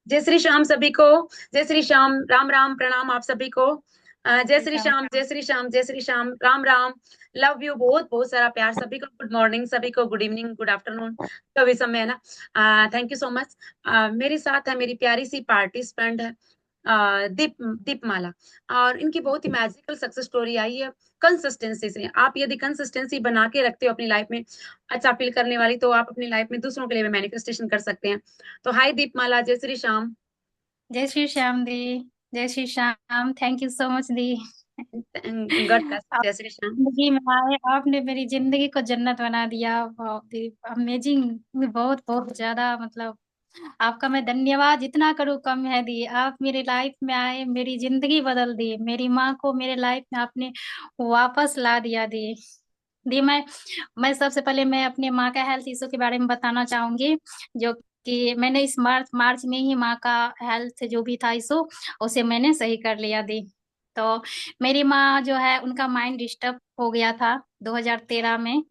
जय श्री श्याम सभी को। जय श्री श्याम, राम राम, प्रणाम आप सभी को। जय जी श्री राम श्याम, राम। जय श्री श्याम, जय श्री श्याम, राम राम। लव यू, बहुत बहुत सारा प्यार सभी को। गुड मॉर्निंग सभी को, गुड इवनिंग, गुड आफ्टरनून, कभी समय है ना। Thank you so much. मेरे साथ है मेरी प्यारी सी पार्टिसिपेंट है, दीपमाला। और इनकी बहुत ही मैजिकल सक्सेस स्टोरी आई है कंसिस्टेंसी से। आप यदि कंसिस्टेंसी बना के रखते हो अपनी लाइफ में अच्छा फील करने वाली, तो आप अपनी लाइफ में दूसरों के लिए भी मैनिफेस्टेशन कर सकते हैं। तो हाय दीपमाला, जय श्री श्याम। जय श्री श्याम दी। जय Shri Shyam, thank you so much the. God bless, आप जय श्री श्याम। जिंदगी में आए, आपने मेरी जिंदगी को जन्नत बना दिया। बहुत ही अमेजिंग, बहुत बहुत ज्यादा मतलब आपका मैं धन्यवाद जितना करूँ कम है दी। आप मेरी लाइफ में आए, मेरी जिंदगी बदल दी, मेरी माँ को मेरे लाइफ में आपने वापस ला दिया दी। दी मैं सबसे पहले मैं अपने माँ का हेल्थ इशू के बारे में बताना चाहूंगी। जो कि मैंने इस मार्च मार्च में ही माँ का हेल्थ जो भी था इशू, उसे मैंने सही कर लिया दी। तो मेरी माँ जो है उनका माइंड डिस्टर्ब हो गया था 2013 में।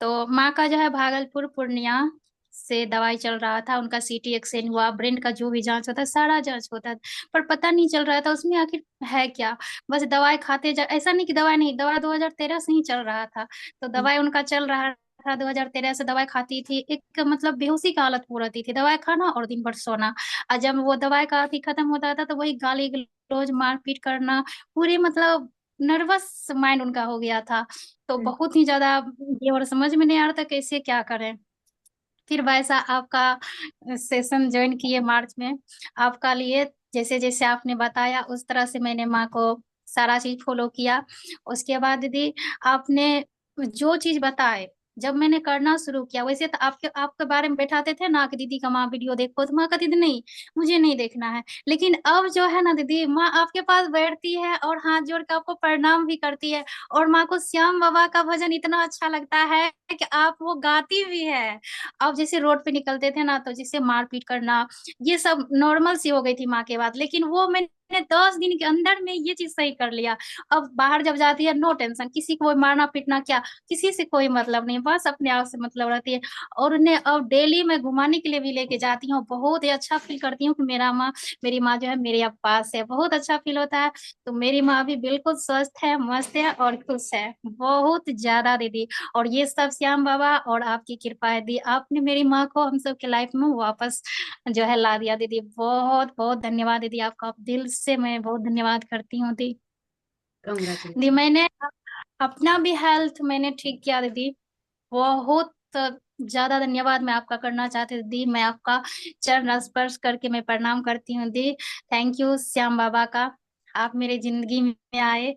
तो माँ का जो है भागलपुर पूर्णिया से दवाई चल रहा था, उनका सीटी एक्सरेन हुआ, ब्रेन का जो भी जांच होता है सारा जांच होता है, पर पता नहीं चल रहा था उसमें आखिर है क्या। बस दवाई खाते जा, ऐसा नहीं कि दवाई नहीं, दवाई 2013 से ही चल रहा था। तो दवाई उनका चल रहा था 2013 से, दवाई खाती थी, एक मतलब बेहोशी का हालत हो रहती थी, दवाई खाना और दिन भर सोना। और जब वो दवाई का अभी खत्म होता था तो वही गाली गलौज मारपीट करना, पूरे मतलब नर्वस माइंड उनका हो गया था। तो बहुत ही ज्यादा ये, और समझ में नहीं आ रहा था कैसे क्या करें। फिर वैसा आपका सेशन ज्वाइन किए मार्च में, आपका लिए जैसे जैसे आपने बताया उस तरह से मैंने माँ को सारा चीज फॉलो किया। उसके बाद दीदी आपने जो चीज बताए, जब मैंने करना शुरू किया, वैसे तो आपके आपके बारे में बैठाते थे ना कि दीदी का माँ वीडियो देखो, तो माँ कहती थी नहीं मुझे नहीं देखना है। लेकिन अब जो है ना दीदी, माँ आपके पास बैठती है और हाथ जोड़ के आपको प्रणाम भी करती है। और माँ को श्याम बाबा का भजन इतना अच्छा लगता है कि आप वो गाती भी है। अब जैसे रोड पे निकलते थे ना, तो जिससे मारपीट करना ये सब नॉर्मल सी हो गई थी माँ के बाद, लेकिन वो मैंने 10 दिन के अंदर में ये चीज सही कर लिया। अब बाहर जब जाती है नो टेंशन, किसी को मारना पीटना क्या, किसी से कोई मतलब नहीं, बस अपने आप से मतलब रहती है। और उन्हें अब डेली मैं घुमाने के लिए भी लेके जाती हूँ, बहुत ही अच्छा फील करती हूँ कि मेरी माँ जो है मेरे अब पास है, बहुत अच्छा फील होता है। तो मेरी माँ अभी बिल्कुल स्वस्थ है, मस्त है और खुश है, बहुत ज्यादा दीदी। और ये सब श्याम बाबा और आपकी कृपा है दी, आपने मेरी माँ को हम सब के लाइफ में वापस जो है ला दिया दीदी। बहुत बहुत धन्यवाद दीदी, आपका दिल से मैं बहुत धन्यवाद करती हूँ दी। दी कंग्रेचुलेशन। मैंने अपना भी हेल्थ मैंने ठीक किया दीदी। बहुत ज्यादा धन्यवाद मैं आपका करना चाहती हूँ दी, मैं आपका चरण स्पर्श करके मैं प्रणाम करती हूँ दी। थैंक यू श्याम बाबा का, आप मेरे जिंदगी में आए।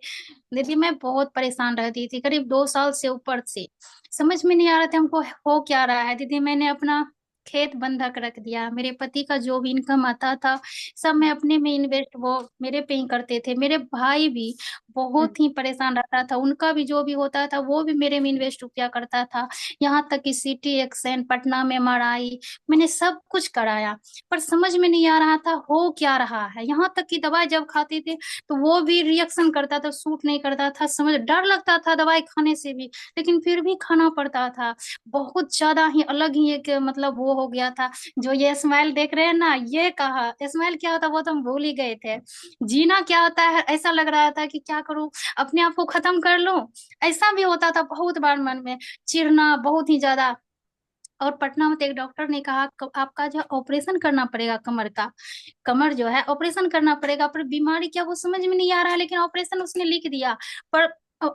दीदी मैं बहुत परेशान रहती थी करीब 2 साल से ऊपर से, समझ में नहीं आ रहा था हमको हो क्या रहा है दीदी। मैंने अपना खेत बंधक रख दिया, मेरे पति का जो भी इनकम आता था सब मैं अपने में इन्वेस्ट वो मेरे पे ही करते थे। मेरे भाई भी बहुत ही परेशान रहता था, उनका भी जो भी होता था वो भी मेरे में इन्वेस्ट किया करता था। यहाँ तक कि सिटी एक्शन, पटना में एमआरआई, मैंने सब कुछ कराया, पर समझ में नहीं आ रहा था हो क्या रहा है। यहाँ तक कि दवाई जब खाते थे तो वो भी रिएक्शन करता था, सूट नहीं करता था, समझ डर लगता था दवाई खाने से भी, लेकिन फिर भी खाना पड़ता था। बहुत ज्यादा ही अलग ही एक मतलब वो हो गया था। जो ये स्माइल देख रहे हैं ना, ये कहा स्माइल क्या होता है वो तो हम भूल ही गए थे। जीना क्या होता है ऐसा लग रहा था कि क्या करूं, अपने आप को खत्म कर लूं, ऐसा भी होता था बहुत बार मन में चिढ़ना बहुत ही ज्यादा। और पटना में तो एक डॉक्टर ने कहा आपका जो ऑपरेशन करना पड़ेगा कमर का, कमर जो है ऑपरेशन करना पड़ेगा, पर बीमारी क्या वो समझ में नहीं आ रहा है, लेकिन ऑपरेशन उसने लिख दिया। पर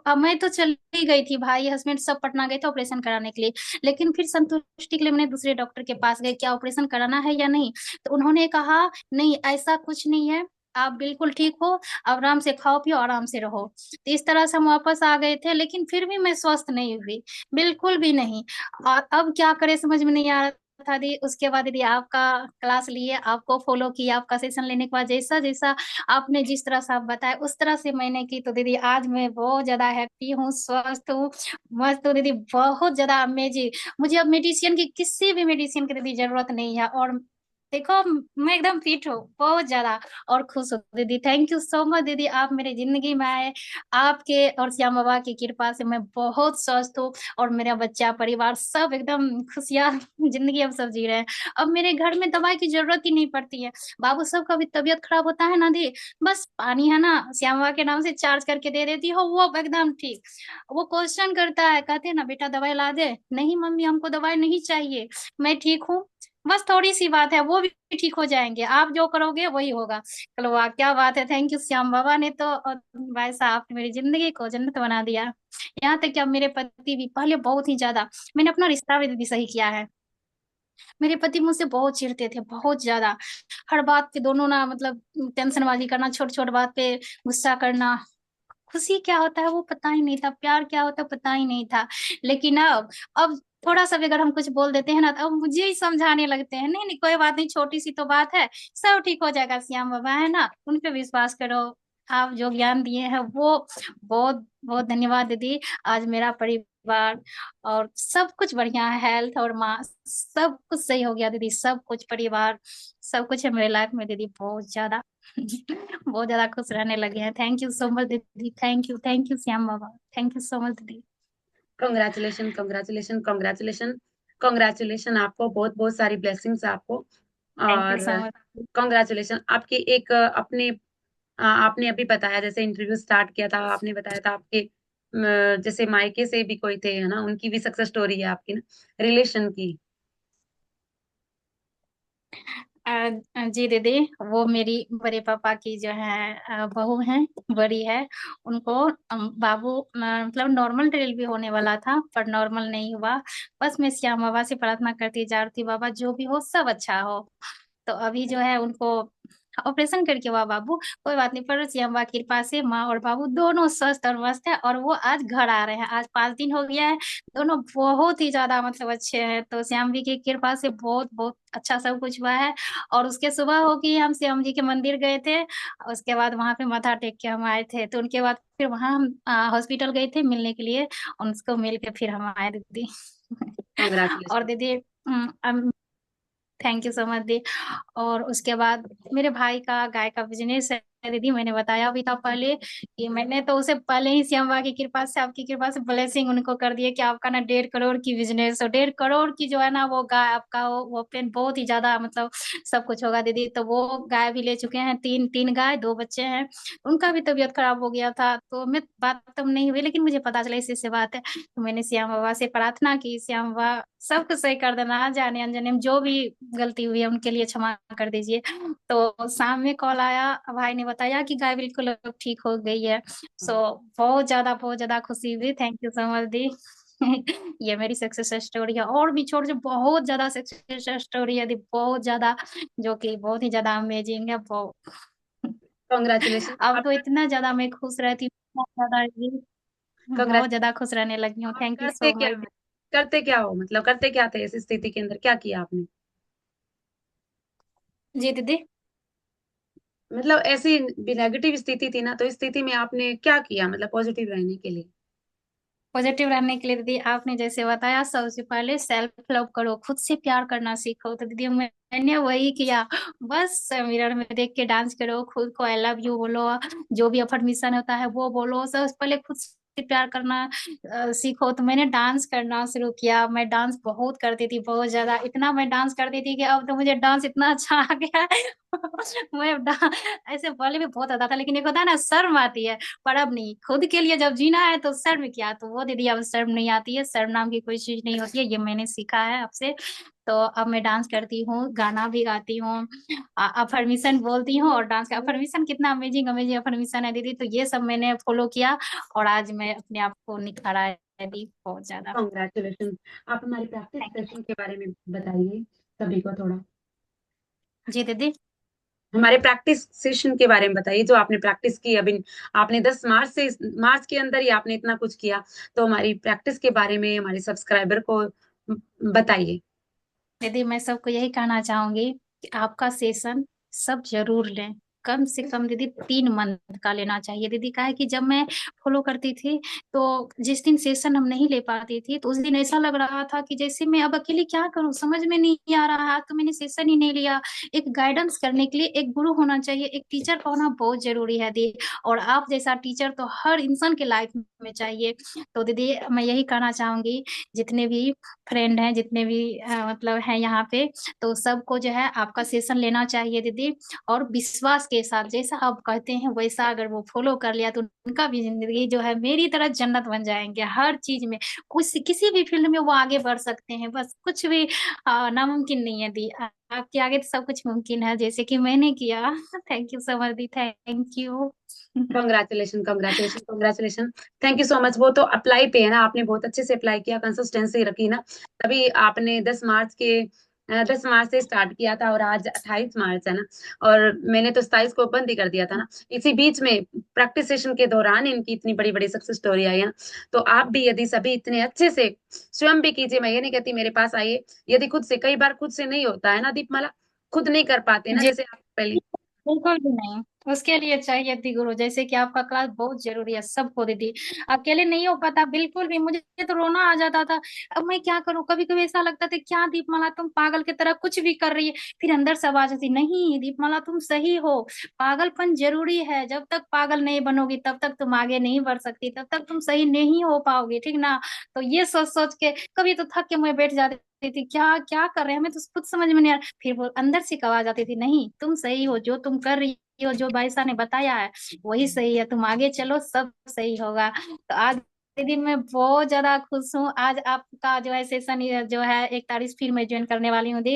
अब मैं तो चली गई थी, भाई हस्बैंड सब पटना गए थे ऑपरेशन कराने के लिए। लेकिन फिर संतुष्टि के लिए मैंने दूसरे डॉक्टर के पास गए, क्या ऑपरेशन कराना है या नहीं। तो उन्होंने कहा नहीं ऐसा कुछ नहीं है, आप बिल्कुल ठीक हो, आराम से खाओ पियो आराम से रहो। तो इस तरह से हम वापस आ गए थे, लेकिन फिर भी मैं स्वस्थ नहीं हुई, बिल्कुल भी नहीं। और अब क्या करे समझ में नहीं आ रहा था दी। उसके बाद दीदी आपका क्लास लिए, आपको फॉलो किया, आपका सेशन लेने के बाद जैसा जैसा आपने जिस तरह से आप बताया उस तरह से मैंने की, तो दीदी आज मैं बहुत ज्यादा हैप्पी हूँ, स्वस्थ हूँ, मस्त हूँ दीदी, बहुत ज्यादा अमेजिंग। मुझे अब मेडिसिन की किसी भी मेडिसिन की दीदी जरूरत नहीं है। और देखो, मैं एकदम फिट हूँ, बहुत ज्यादा, और खुश हूँ दीदी। थैंक यू सो मच दीदी, आप मेरी जिंदगी में आए। आपके और श्याम बाबा की कृपा से मैं बहुत स्वस्थ हूँ, और मेरा बच्चा परिवार सब एकदम खुशियाँ जिंदगी अब सब जी रहे हैं। अब मेरे घर में दवाई की जरूरत ही नहीं पड़ती है। बाबू सब का भी तबीयत खराब होता है ना दी, बस पानी है ना, श्याम बाबा के नाम से चार्ज करके दे देती हो, वो अब एकदम ठीक। वो क्वेश्चन करता है, कहते हैं ना बेटा दवाई ला दे, नहीं मम्मी हमको दवाई नहीं चाहिए, मैं ठीक हूँ, बस थोड़ी सी बात है, वो भी ठीक हो जाएंगे, आप जो करोगे वही होगा। चलो वाह क्या बात है, थैंक यू श्याम बाबा ने तो, और भाई साहब आपने मेरी जिंदगी को जन्नत बना दिया। यहाँ तक कि अब मेरे पति भी पहले बहुत ही ज्यादा, मैंने अपना रिश्ता भी दीदी सही किया है। मेरे पति मुझसे बहुत चिढ़ते थे, बहुत ज्यादा, हर बात पे दोनों ना मतलब टेंशनबाजी करना, छोट छोट बात पे गुस्सा करना। खुशी क्या होता है वो पता ही नहीं था, प्यार क्या होता है पता ही नहीं था। लेकिन अब थोड़ा सा भी अगर हम कुछ बोल देते हैं ना, तो अब मुझे ही समझाने लगते हैं, नहीं नहीं कोई बात नहीं, छोटी सी तो बात है, सब ठीक हो जाएगा, श्याम बाबा है ना, उन पे विश्वास करो। आप जो ज्ञान दिए हैं वो, बहुत बहुत धन्यवाद दीदी। आज मेरा परिवार और सब कुछ बढ़िया है, हेल्थ और माँ सब कुछ सही हो गया दीदी, सब कुछ परिवार सब कुछ है मेरे लाइफ में दीदी, बहुत ज्यादा बहुत ज्यादा खुश रहने लगे हैं। थैंक यू सो मच दीदी, thank you Shyam Baba, thank you so much दीदी। कंग्रेचुलेशन, कंग्रेचुलेशन, कंग्रेचुलेशन, कंग्रेचुलेशन आपको, बहुत बहुत सारी ब्लेसिंग्स आपको। थैंक यू और सो मच। कंग्रेचुलेशन आपकी एक अपने आपने अभी बताया, जैसे इंटरव्यू स्टार्ट किया था आपने बताया था आपके जैसे मायके से भी कोई थे है ना, उनकी भी सक्सेस स्टोरी है आपकी ना, रिलेशन की। जी दीदी, वो मेरी बड़े पापा की जो है बहू है, बड़ी है। उनको बाबू मतलब नॉर्मल डिलीवरी होने वाला था, पर नॉर्मल नहीं हुआ। बस मैं श्याम बाबा से प्रार्थना करती जा रही थी, बाबा जो भी हो सब अच्छा हो। तो अभी जो है उनको ऑपरेशन करके हुआ बाबू, कोई बात नहीं, पर श्याम बाबा की कृपा से माँ और बाबू दोनों स्वस्थ और मस्त है, और वो आज घर आ रहे हैं, आज 5 दिन हो गया है। दोनों बहुत ही ज्यादा मतलब अच्छे हैं, तो श्याम जी की कृपा से बहुत बहुत अच्छा सब कुछ हुआ है। और उसके सुबह होगी हम श्याम जी के मंदिर गए थे, उसके बाद वहां पे माथा टेक के हम आए थे, तो उनके बाद फिर वहां हम हॉस्पिटल गए थे मिलने के लिए, उनको मिल के फिर हम आए दीदी। और कंग्रेचुलेशन। दीदी थैंक यू सो मच दी। और उसके बाद मेरे भाई का गाय का बिजनेस है दीदी, मैंने बताया भी था पहले कि मैंने तो उसे पहले ही श्याम बाबा की कृपा से, आपकी कृपा से ब्लेसिंग उनको कर दिए कि आपका ना 1.5 करोड़ की बिजनेस हो, 1.5 करोड़ की जो है ना वो गाय आपका हो, वो पेन बहुत ही ज्यादा मतलब सब कुछ होगा दीदी। तो वो गाय भी ले चुके हैं, तीन तीन गाय, 2 बच्चे हैं। उनका भी तबीयत खराब हो गया था, तो मैं बात तो नहीं हुई, लेकिन मुझे पता चला इसी से बात है, तो मैंने श्याम बाबा से प्रार्थना की, श्याम बाबा सब कुछ सही कर देना, जाने अनजाने में जो भी गलती हुई है उनके लिए क्षमा कर दीजिए। तो शाम में कॉल आया, भाई ने बताया कि गाय बिल्कुल अब ठीक हो गई है। सो बहुत ज्यादा खुशी हुई, थैंक यू सो मच दी। ये मेरी सक्सेस स्टोरी है, और भी छोटे बहुत ज्यादा सक्सेस स्टोरी है दी, बहुत ज्यादा, जो कि बहुत ही ज्यादा अमेजिंग है बहुत। कंग्रेचुलेशन अब आप। तो इतना ज्यादा मैं खुश रहती हूँ, बहुत कंग्रेचुलेशन। ज्यादा खुश रहने लगी हूँ, आप थैंक यू करते सो क्या मच। करते क्या हो, मतलब करते क्या थे इस स्थिति के अंदर, क्या किया आपने? जी दीदी। मतलब ऐसी भी नेगेटिव स्थिति थी ना, तो इस स्थिति में आपने क्या किया, मतलब पॉजिटिव रहने के लिए? पॉजिटिव रहने के लिए दीदी आपने जैसे बताया, सबसे पहले सेल्फ लव करो, खुद से प्यार करना सीखो, तो दीदी मैंने वही किया। बस मिरर में देख के डांस करो, खुद को आई लव यू बोलो, जो भी अफर्मेशन होता है वो बोलो, सबसे पहले खुद से प्यार करना सीखो। तो मैंने डांस करना शुरू किया, मैं डांस बहुत करती थी, बहुत ज्यादा, इतना मैं डांस करती थी कि अब तो मुझे डांस इतना अच्छा आ गया है। ऐसे पहले भी बहुत आता था, लेकिन एक होता है ना शर्म आती है, पर अब नहीं, खुद के लिए जब जीना है तो शर्म क्या, तो वो दीदी अब शर्म नहीं आती है, शर्म नाम की कोई चीज नहीं होती है, ये मैंने सीखा है आपसे। तो अब मैं डांस करती हूँ, गाना भी गाती हूँ, अफर्मेशन बोलती हूँ, और डांस का अफर्मेशन कितना अमेजिंग अमेजिंग अफर्मेशन है दीदी, तो ये सब मैंने फॉलो किया, और आज मैं अपने आप को निखारा है दीदी, बहुत ज्यादा। कंग्रेचुलेशन। आप हमारी प्रैक्टिस थैंक सेशन के बारे में बताइए सभी को थोड़ा। यू जी दीदी। हमारे प्रैक्टिस सेशन के बारे में बताइए, जो आपने प्रैक्टिस की अभी, आपने 10 मार्च से, मार्च के अंदर ही आपने इतना कुछ किया, तो हमारी प्रैक्टिस के बारे में हमारे सब्सक्राइबर को बताइए। दीदी मैं सबको यही कहना चाहूंगी कि आपका सेशन सब जरूर लें, कम से कम दीदी 3 मंथ का लेना चाहिए दीदी। का है कि जब मैं फॉलो करती थी, तो जिस दिन सेशन हम नहीं ले पाती थी, तो उस दिन ऐसा लग रहा था कि जैसे मैं अब अकेले क्या करूं, समझ में नहीं आ रहा है। तो मैंने सेशन ही नहीं लिया। एक गाइडेंस करने के लिए एक गुरु होना चाहिए, एक टीचर का होना बहुत जरूरी है दी। और आप जैसा टीचर तो हर इंसान के लाइफ में चाहिए। तो दीदी मैं यही कहना चाहूंगी, जितने भी फ्रेंड हैं, जितने भी मतलब हैं यहाँ पे, तो सबको जो है आपका सेशन लेना चाहिए दीदी। और विश्वास के साथ जैसा आप कहते हैं वैसा अगर वो फॉलो कर लिया, तो उनका भी जिंदगी जो है मेरी तरह जन्नत बन जाएंगे हर चीज में। कुछ किसी भी फील्ड में वो आगे बढ़ सकते हैं, बस कुछ भी नामुमकिन नहीं है दी। आपके आगे तो सब कुछ मुमकिन है, जैसे कि मैंने किया। Thank you so much the, thank you. Congratulation, congratulation, congratulation. Thank you so much. वो तो अप्लाई पे है ना, आपने बहुत अच्छे से अप्लाई किया, कंसिस्टेंसी रखी ना, तभी आपने 10 मार्च से स्टार्ट किया था और आज 28 मार्च है ना। और मैंने तो 27 को बंद ही कर दिया था ना। इसी बीच में प्रैक्टिस सेशन के दौरान इनकी इतनी बड़ी बड़ी सक्सेस स्टोरी आई है ना। तो आप भी यदि सभी इतने अच्छे से स्वयं भी कीजिए, मैं ये नहीं कहती मेरे पास आइए, यदि खुद से, कई बार खुद से नहीं होता है ना दीपमाला, खुद नहीं कर पाते ना, जी, जैसे आप पहले। बिल्कुल भी नहीं। उसके लिए चाहिए थी गुरु, जैसे कि आपका क्लास बहुत जरूरी है सबको दीदी। अकेले नहीं हो पाता बिल्कुल भी। मुझे तो रोना आ जाता था। अब मैं क्या करूं, कभी कभी ऐसा लगता था क्या दीपमाला तुम पागल की तरह कुछ भी कर रही है। फिर अंदर से आवाज आती, नहीं दीपमाला तुम सही हो, पागलपन जरूरी है। जब तक पागल नहीं बनोगी तब तक तुम आगे नहीं बढ़ सकती, तब तक तुम सही नहीं हो पाओगी, ठीक ना। तो ये सोच सोच के कभी तो थक के मैं बैठ जाती थी, क्या क्या कर रहे हैं, हमें तो कुछ समझ में नहीं आ रहा। फिर वो अंदर से एक आवाज आती थी, नहीं तुम सही हो, जो तुम कर रही हो, जो बाईसा ने बताया है वही सही है, तुम आगे चलो सब सही होगा। तो आज दीदी मैं बहुत ज्यादा खुश हूँ। आज आपका जो है सेशन जो है 1 तारीख फिर मैं ज्वाइन करने वाली हूँ दी।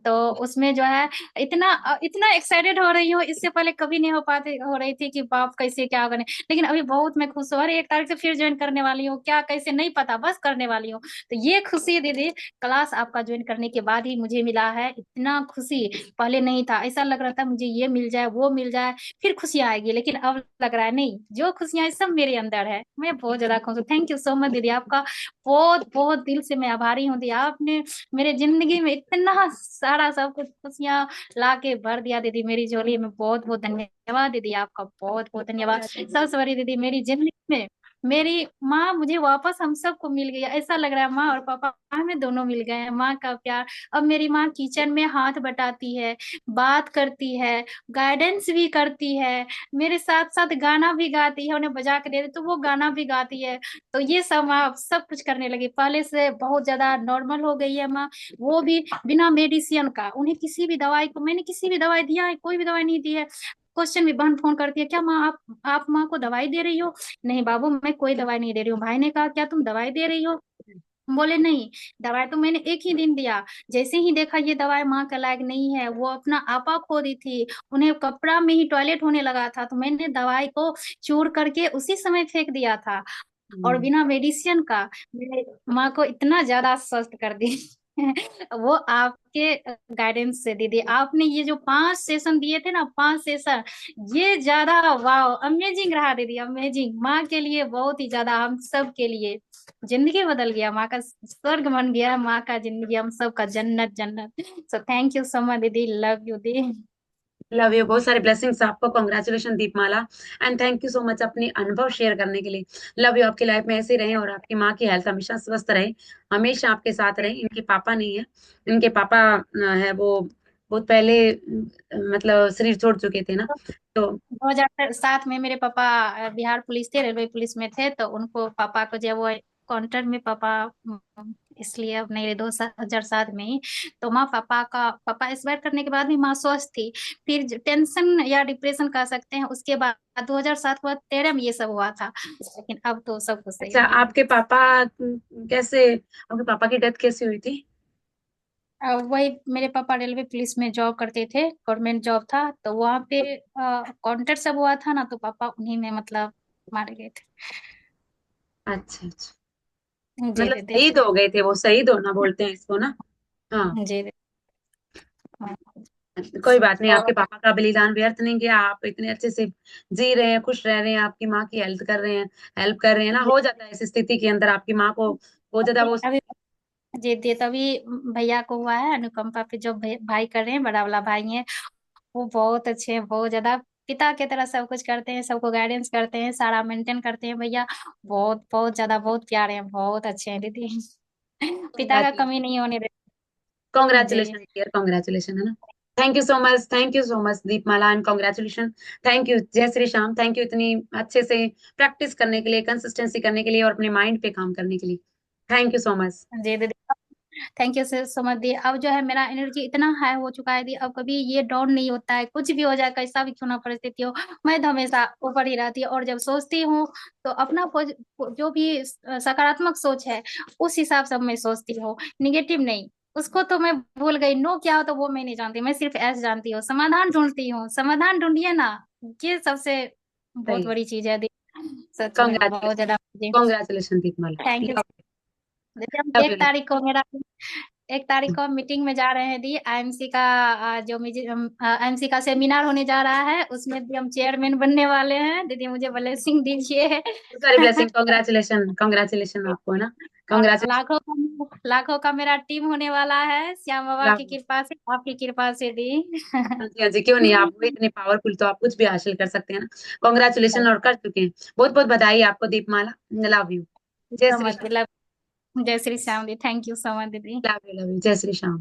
तो उसमें जो है इतना इतना एक्साइटेड हो रही हूँ, इससे पहले कभी नहीं हो रही थी कि बाप कैसे क्या करने। लेकिन अभी बहुत मैं खुश हूँ, अरे 1 तारीख से फिर ज्वाइन करने वाली हूँ, क्या कैसे नहीं पता, बस करने वाली हूँ। तो ये खुशी दीदी क्लास आपका ज्वाइन करने के बाद ही मुझे मिला है। इतना खुशी पहले नहीं था, ऐसा लग रहा था मुझे ये मिल जाए वो मिल जाए फिर खुशियां आएगी, लेकिन अब लग रहा है नहीं, जो खुशियां हैं सब मेरे अंदर है। मैं बहुत ज्यादा खुश हूँ। थैंक यू सो मच दीदी, आपका बहुत बहुत दिल से मैं आभारी हूँ दीदी। आपने मेरे जिंदगी में इतना सारा सब कुछ खुशियां ला के भर दिया दीदी मेरी झोली में। बहुत बहुत धन्यवाद दीदी, आपका बहुत बहुत धन्यवाद। सबसे बड़ी दीदी मेरी जिंदगी में मेरी माँ मुझे वापस हम सबको मिल गई, ऐसा लग रहा है माँ और पापा हमें दोनों मिल गए हैं। माँ का प्यार, अब मेरी माँ किचन में हाथ बटाती है, बात करती है, गाइडेंस भी करती है, मेरे साथ साथ गाना भी गाती है, उन्हें बजा के दे दे तो वो गाना भी गाती है। तो ये सब माँ अब सब कुछ करने लगी, पहले से बहुत ज्यादा नॉर्मल हो गई है माँ। वो भी बिना मेडिसिन का, उन्हें किसी भी दवाई को, मैंने किसी भी दवाई दिया है, कोई भी दवाई नहीं दी है। क्वेश्चन भी बहन फोन करती है, क्या माँ आप माँ को दवाई दे रही हो। नहीं बाबू मैं कोई दवाई नहीं दे रही हूँ। भाई ने कहा क्या तुम दवाई दे रही हो, बोले नहीं, दवाई तो मैंने एक ही दिन दिया। जैसे ही देखा ये दवाई माँ के लायक नहीं है, वो अपना आपा खो दी थी, उन्हें कपड़ा में ही टॉयलेट होने लगा था, तो मैंने दवाई को चूर करके उसी समय फेंक दिया था। और हम्म। बिना मेडिसिन का मेरे माँ को इतना ज्यादा स्वस्थ कर दी। वो आपके गाइडेंस से दीदी। आपने ये जो 5 सेशन दिए थे ना, 5 सेशन, ये ज्यादा वाह अमेजिंग रहा दीदी, अमेजिंग। माँ के लिए बहुत ही ज्यादा, हम सब के लिए जिंदगी बदल गया, माँ का स्वर्ग बन गया, माँ का जिंदगी हम सब का जन्नत जन्नत। So thank you so much दीदी, लव यू दी। लव यू, बहुत सारे ब्लेसिंग्स आपको, congratulation Deepmala. And thank you so much अपनी अनुभव शेयर करने के लिए। लव यू, आपकी लाइफ में ऐसे रहे और आपकी माँ की हेल्थ हमेशा स्वस्थ रहे, हमेशा आपके साथ रहे। इनके पापा नहीं है, इनके पापा है वो बहुत पहले मतलब शरीर छोड़ चुके थे ना। तो 2007 में मेरे पापा बिहार पुलिस थे, रेलवे पुलिस में थे, तो उनको पापा को जब वो कॉन्ट्रैक्ट में पापा इसलिए अब नहीं रहे 2007 में ही। तो माँ पापा एक्सपायर करने के बाद भी माँ स्वस्थ थी। फिर टेंशन या डिप्रेशन कह सकते हैं, उसके बाद 2007 के बाद 13 में ये सब हुआ था, लेकिन अब तो सब कुछ सही अच्छा, हो गया। आपके पापा कैसे, आपके पापा की डेथ कैसे हुई थी? वही मेरे पापा रेलवे पुलिस में जॉब करते थे, गवर्नमेंट जॉब था, तो वहाँ पे कॉन्ट्रैक्ट सब हुआ था ना, तो पापा उन्हीं में मतलब मारे गए थे। अच्छा अच्छा, जी मतलब दीदी। शहीद हो गए थे वो, शहीद होना बोलते हैं इसको ना। हाँ। जी दीदी। हाँ। कोई बात नहीं, और आपके पापा का बलिदान व्यर्थ नहीं गया, आप इतने अच्छे से जी रहे हैं, खुश रह रहे हैं, आपकी माँ की हेल्प कर रहे हैं, हेल्प कर रहे हैं ना। जी हो जाता है इस स्थिति के अंदर आपकी माँ को बहुत ज्यादा वो। अभी जी दी, तभी भैया को हुआ है अनुकंपा पे, जो भाई कर रहे हैं, बड़ा वाला भाई है, वो बहुत अच्छे हैं, बहुत ज्यादा पिता की तरह सब कुछ करते हैं, सबको गाइडेंस करते हैं, सारा मेंटेन करते हैं भैया। बहुत बहुत ज्यादा बहुत प्यारे हैं, बहुत अच्छे हैं दीदी। पिता का कमी कॉन्ग्रेचुलेशन। नहीं होने देते जी। कॉन्ग्रेचुलेशन डियर, कॉन्ग्रेचुलेशन, है ना। Thank you so much, thank you so much Deepmala, and congratulation. Thank you, जय श्री श्याम। थैंक यू इतनी अच्छे से प्रैक्टिस करने के लिए, कंसिस्टेंसी करने के लिए, और अपने माइंड पे काम करने के लिए। Thank you so much. जी दीदी, थैंक यू सो मच दी। अब जो है मेरा एनर्जी इतना हाई हो चुका है दी, अब कभी ये डाउन नहीं होता है, कुछ भी हो जाए, कैसा भी क्यों ना परिस्थिति हो, मैं तो हमेशा ऊपर ही रहती हूँ। और जब सोचती हूँ तो अपना जो भी सकारात्मक सोच है उस हिसाब से मैं सोचती हूँ, निगेटिव नहीं। उसको तो मैं भूल गई, नो क्या हो तो वो मैं नहीं जानती, मैं सिर्फ ऐसे जानती हूँ, समाधान ढूंढती हूँ, समाधान ढूंढिए ना। ये सबसे बहुत सही है। बड़ी चीज है दी, सच में बहुत कॉन्ग्रेचुलेशन, ज्यादा जी। Congratulation Deepmala. Thank you. Love, जैसे हम लव एक यू। तारीख को मेरा 1 तारीख को मीटिंग में जा रहे हैं दी, आईएमसी का जो आईएमसी का सेमिनार होने जा रहा है, उसमें भी हम चेयरमैन बनने वाले हैं दीदी, मुझे ब्लेसिंग दीजिए। सारी ब्लेसिंग, कॉन्ग्रेचुलेशन, कॉन्ग्रेचुलेशन आपको, है ना। कॉन्ग्रेचुलेशन। लाखों का मेरा टीम होने वाला है, श्याम बाबा की लव। कृपा से, आपकी कृपा से दी। हाँ जी, हाँ जी, क्यों नहीं, आप वो इतने पावरफुल, तो आप कुछ भी हासिल कर सकते हैं ना। कॉन्ग्रेचुलेशन, और कर चुके हैं। बहुत बहुत बधाई आपको दीपमाला। Love you. जय सो श्री मच, श्याम। जय श्री श्याम दी, थैंक यू सो मच दीदी। लव यू, लव यू, जय श्री श्याम।